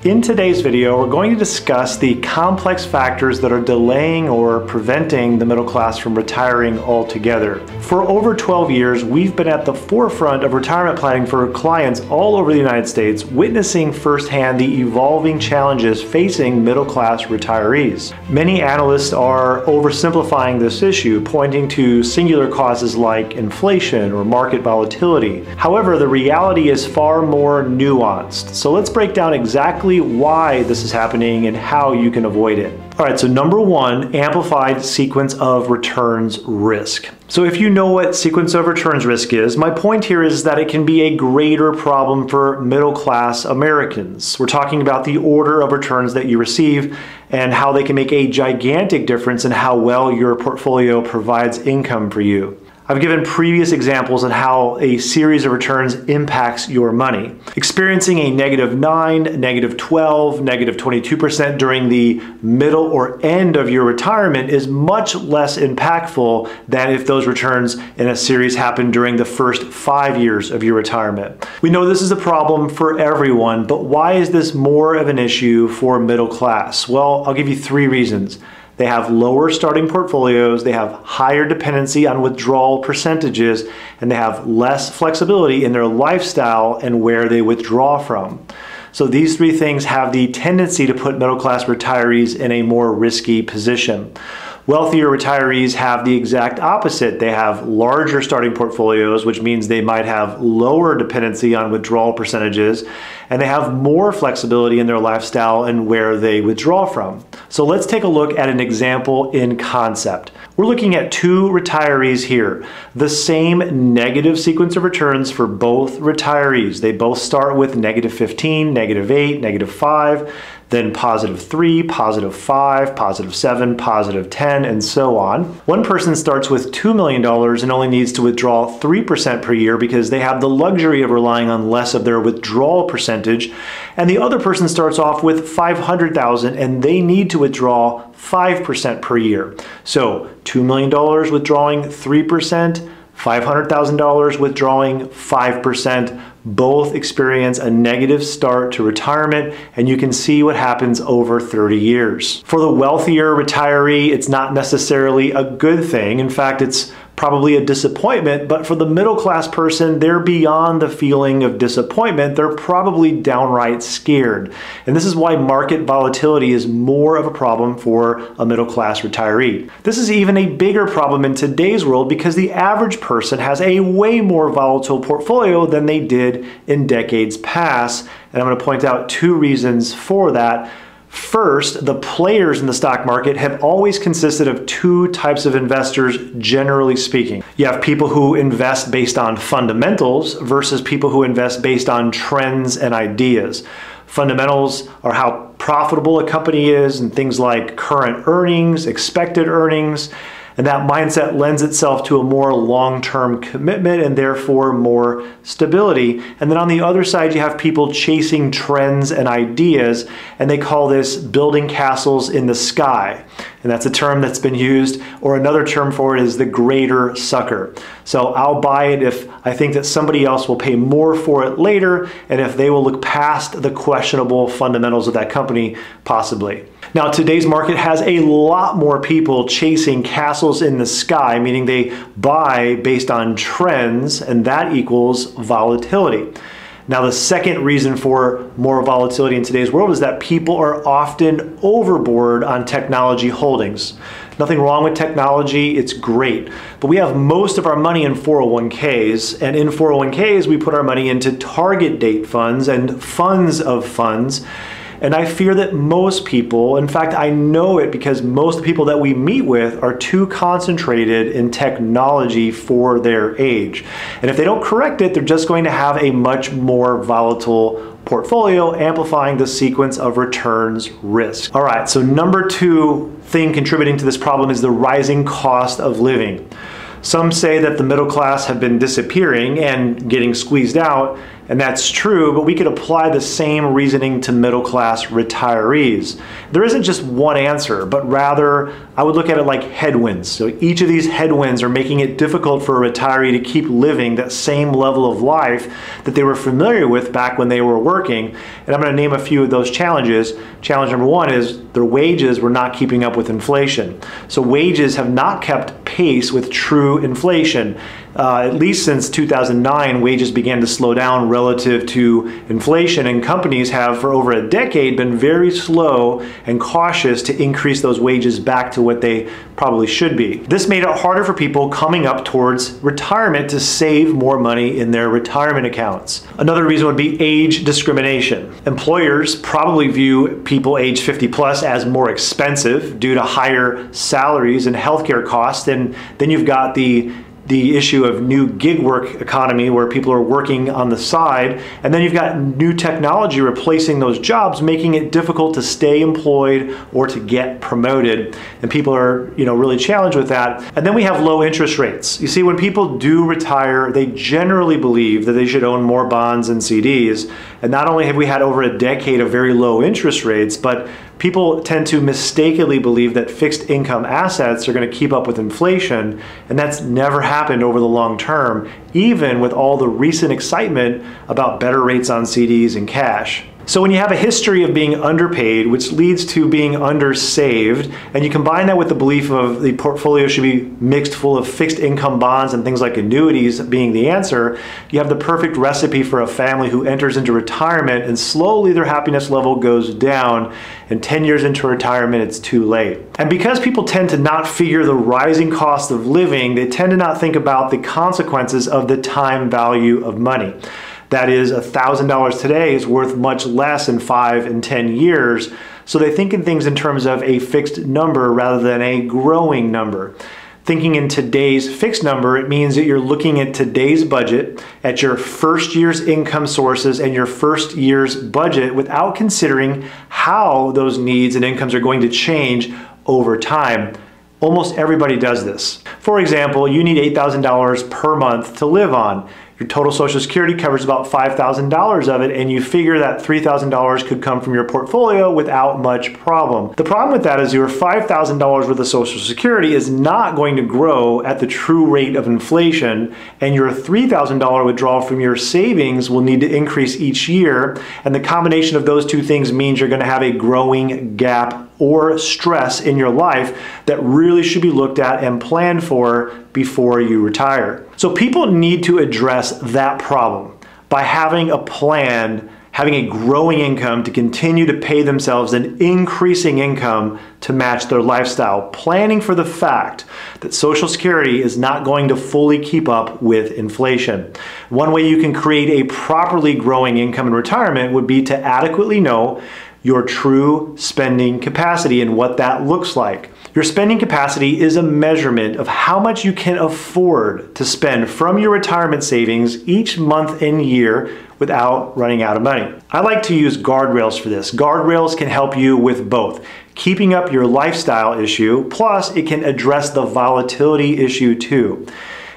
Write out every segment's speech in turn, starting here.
In today's video, we're going to discuss the complex factors that are delaying or preventing the middle class from retiring altogether. For over 12 years, we've been at the forefront of retirement planning for clients all over the United States, witnessing firsthand the evolving challenges facing middle class retirees. Many analysts are oversimplifying this issue, pointing to singular causes like inflation or market volatility. However, the reality is far more nuanced. So let's break down exactly why this is happening and how you can avoid it. All right, so number one, amplified sequence of returns risk. So if you know what sequence of returns risk is, my point here is that it can be a greater problem for middle class Americans. We're talking about the order of returns that you receive and how they can make a gigantic difference in how well your portfolio provides income for you. I've given previous examples on how a series of returns impacts your money. Experiencing a -9, -12, -22% during the middle or end of your retirement is much less impactful than if those returns in a series happen during the first 5 years of your retirement. We know this is a problem for everyone, but why is this more of an issue for middle class? Well, I'll give you 3 reasons. They have lower starting portfolios, they have higher dependency on withdrawal percentages, and they have less flexibility in their lifestyle and where they withdraw from. So these 3 things have the tendency to put middle class retirees in a more risky position. Wealthier retirees have the exact opposite. They have larger starting portfolios, which means they might have lower dependency on withdrawal percentages, and they have more flexibility in their lifestyle and where they withdraw from. So let's take a look at an example in concept. We're looking at 2 retirees here. The same negative sequence of returns for both retirees. They both start with -15, -8, -5, then +3, +5, +7, +10, and so on. One person starts with $2 million and only needs to withdraw 3% per year because they have the luxury of relying on less of their withdrawal percentage. And the other person starts off with $500,000 and they need to withdraw 5% per year. So $2 million withdrawing 3%, $500,000 withdrawing 5%. Both experience a negative start to retirement, and you can see what happens over 30 years. For the wealthier retiree, it's not necessarily a good thing. In fact, it's probably a disappointment, but for the middle class person, they're beyond the feeling of disappointment. They're probably downright scared. And this is why market volatility is more of a problem for a middle class retiree. This is even a bigger problem in today's world because the average person has a way more volatile portfolio than they did in decades past. And I'm going to point out 2 reasons for that. First, the players in the stock market have always consisted of 2 types of investors, generally speaking. You have people who invest based on fundamentals versus people who invest based on trends and ideas. Fundamentals are how profitable a company is and things like current earnings, expected earnings, and that mindset lends itself to a more long-term commitment and therefore more stability. And then on the other side, you have people chasing trends and ideas, and they call this building castles in the sky. And that's a term that's been used, or another term for it is the greater sucker. So I'll buy it if I think that somebody else will pay more for it later, and if they will look past the questionable fundamentals of that company, possibly. Now, today's market has a lot more people chasing castles in the sky, meaning they buy based on trends, and that equals volatility. Now, the second reason for more volatility in today's world is that people are often overboard on technology holdings. Nothing wrong with technology, it's great. But we have most of our money in 401ks, and in 401ks, we put our money into target date funds and funds of funds. And I fear that most people, in fact, I know it because most of the people that we meet with are too concentrated in technology for their age. And if they don't correct it, they're just going to have a much more volatile portfolio, amplifying the sequence of returns risk. All right, so number 2 thing contributing to this problem is the rising cost of living. Some say that the middle class have been disappearing and getting squeezed out, And that's true, but we could apply the same reasoning to middle-class retirees. There isn't just one answer, but rather I would look at it like headwinds. So each of these headwinds are making it difficult for a retiree to keep living that same level of life that they were familiar with back when they were working. And I'm going to name a few of those challenges. Challenge number one is their wages were not keeping up with inflation. So wages have not kept pace with true inflation. At least since 2009, wages began to slow down relative to inflation, and companies have for over a decade been very slow and cautious to increase those wages back to what they probably should be. This made it harder for people coming up towards retirement to save more money in their retirement accounts. Another reason would be age discrimination. Employers probably view people age 50 plus as more expensive due to higher salaries and healthcare costs, and then you've got the issue of new gig work economy where people are working on the side, and then you've got new technology replacing those jobs, making it difficult to stay employed or to get promoted, and people are really challenged with that. And then we have low interest rates. You see, when people do retire, they generally believe that they should own more bonds and CDs, and not only have we had over a decade of very low interest rates, but people tend to mistakenly believe that fixed income assets are going to keep up with inflation, and that's never happened over the long term, even with all the recent excitement about better rates on CDs and cash. So when you have a history of being underpaid, which leads to being undersaved, and you combine that with the belief of the portfolio should be mixed full of fixed income bonds and things like annuities being the answer, you have the perfect recipe for a family who enters into retirement and slowly their happiness level goes down, and 10 years into retirement it's too late. And because people tend to not figure the rising cost of living, they tend to not think about the consequences of the time value of money. That is, $1,000 today is worth much less in 5 and 10 years. So they think in things in terms of a fixed number rather than a growing number. Thinking in today's fixed number, it means that you're looking at today's budget, at your first year's income sources and your first year's budget without considering how those needs and incomes are going to change over time. Almost everybody does this. For example, you need $8,000 per month to live on. Your total Social Security covers about $5,000 of it, and you figure that $3,000 could come from your portfolio without much problem. The problem with that is your $5,000 worth of Social Security is not going to grow at the true rate of inflation, and your $3,000 withdrawal from your savings will need to increase each year, and the combination of those two things means you're going to have a growing gap or stress in your life that really should be looked at and planned for before you retire. So people need to address that problem by having a plan, having a growing income to continue to pay themselves an increasing income to match their lifestyle, planning for the fact that Social Security is not going to fully keep up with inflation. One way you can create a properly growing income in retirement would be to adequately know your true spending capacity and what that looks like. Your spending capacity is a measurement of how much you can afford to spend from your retirement savings each month and year without running out of money. I like to use guardrails for this. Guardrails can help you with both keeping up your lifestyle issue, plus it can address the volatility issue too.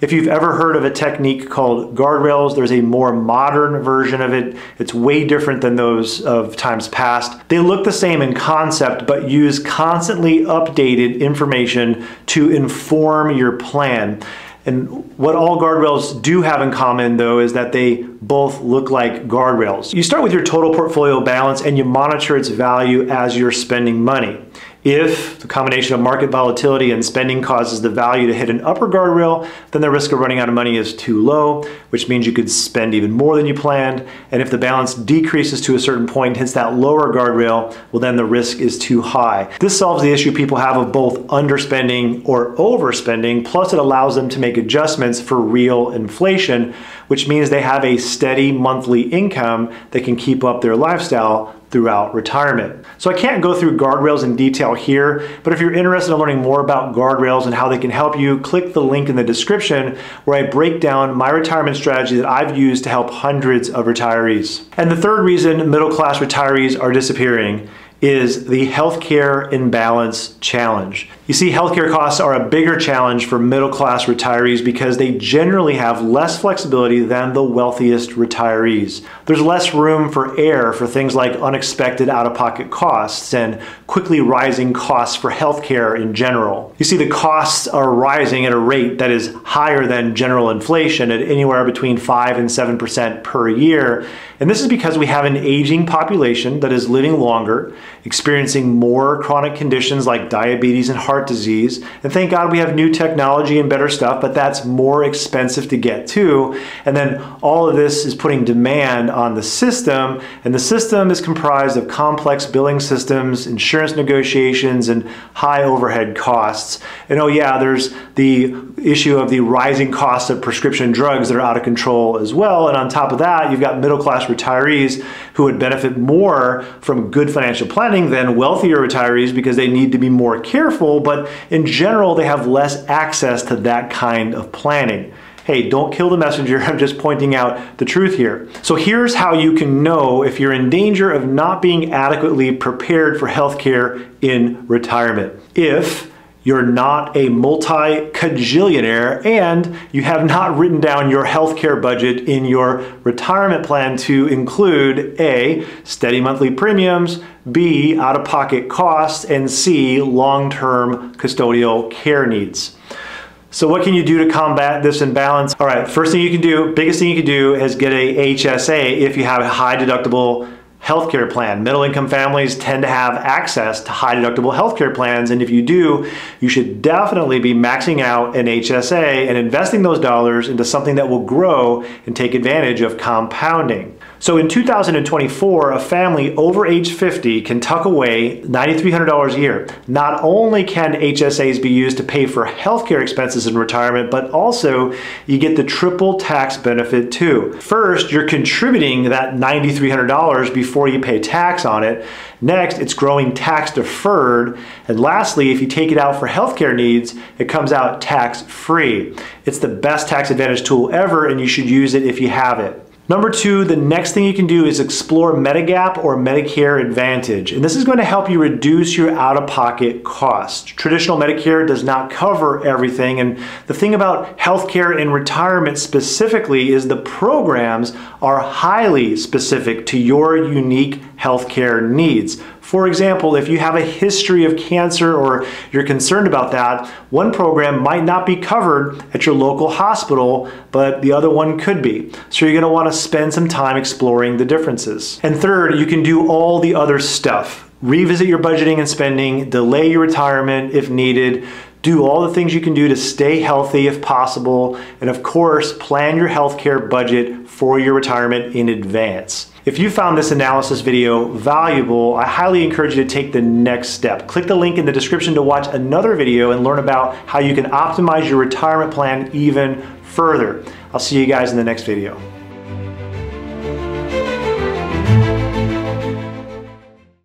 If you've ever heard of a technique called guardrails, there's a more modern version of it. It's way different than those of times past. They look the same in concept, but use constantly updated information to inform your plan. And what all guardrails do have in common, though, is that they both look like guardrails. You start with your total portfolio balance and you monitor its value as you're spending money. If the combination of market volatility and spending causes the value to hit an upper guardrail, then the risk of running out of money is too low, which means you could spend even more than you planned. And if the balance decreases to a certain point and hits that lower guardrail, well, then the risk is too high. This solves the issue people have of both underspending or overspending, plus it allows them to make adjustments for real inflation, which means they have a steady monthly income that can keep up their lifestyle throughout retirement. So I can't go through guardrails in detail here, but if you're interested in learning more about guardrails and how they can help you, click the link in the description where I break down my retirement strategy that I've used to help hundreds of retirees. And the third reason middle-class retirees are disappearing is the healthcare imbalance challenge. You see, healthcare costs are a bigger challenge for middle-class retirees because they generally have less flexibility than the wealthiest retirees. There's less room for error for things like unexpected out-of-pocket costs and quickly rising costs for healthcare in general. You see, the costs are rising at a rate that is higher than general inflation at anywhere between 5 and 7% per year. And this is because we have an aging population that is living longer, experiencing more chronic conditions like diabetes and heart disease. And thank God we have new technology and better stuff, but that's more expensive to get to. And then all of this is putting demand on the system, and the system is comprised of complex billing systems, insurance negotiations, and high overhead costs. And oh yeah, there's the issue of the rising costs of prescription drugs that are out of control as well. And on top of that, you've got middle-class retirees who would benefit more from good financial planning than wealthier retirees because they need to be more careful, but in general, they have less access to that kind of planning. Hey, don't kill the messenger, I'm just pointing out the truth here. So here's how you can know if you're in danger of not being adequately prepared for healthcare in retirement. If you're not a multi-cajillionaire and you have not written down your healthcare budget in your retirement plan to include A, steady monthly premiums, B, out-of-pocket costs, and C, long-term custodial care needs. So what can you do to combat this imbalance? All right, first thing you can do, biggest thing you can do is get a HSA if you have a high deductible healthcare plan. Middle income families tend to have access to high deductible healthcare plans, and if you do, you should definitely be maxing out an HSA and investing those dollars into something that will grow and take advantage of compounding. So in 2024, a family over age 50 can tuck away $9,300 a year. Not only can HSAs be used to pay for healthcare expenses in retirement, but also you get the triple tax benefit too. First, you're contributing that $9,300 before you pay tax on it. Next, it's growing tax deferred. And lastly, if you take it out for healthcare needs, it comes out tax free. It's the best tax advantage tool ever, and you should use it if you have it. Number two, the next thing you can do is explore Medigap or Medicare Advantage. And this is going to help you reduce your out-of-pocket costs. Traditional Medicare does not cover everything. And the thing about healthcare and retirement specifically is the programs are highly specific to your unique healthcare needs. For example, if you have a history of cancer or you're concerned about that, one program might not be covered at your local hospital, but the other one could be. So you're going to want to spend some time exploring the differences. And third, you can do all the other stuff. Revisit your budgeting and spending, delay your retirement if needed, do all the things you can do to stay healthy if possible, and of course, plan your healthcare budget for your retirement in advance. If you found this analysis video valuable, I highly encourage you to take the next step. Click the link in the description to watch another video and learn about how you can optimize your retirement plan even further. I'll see you guys in the next video.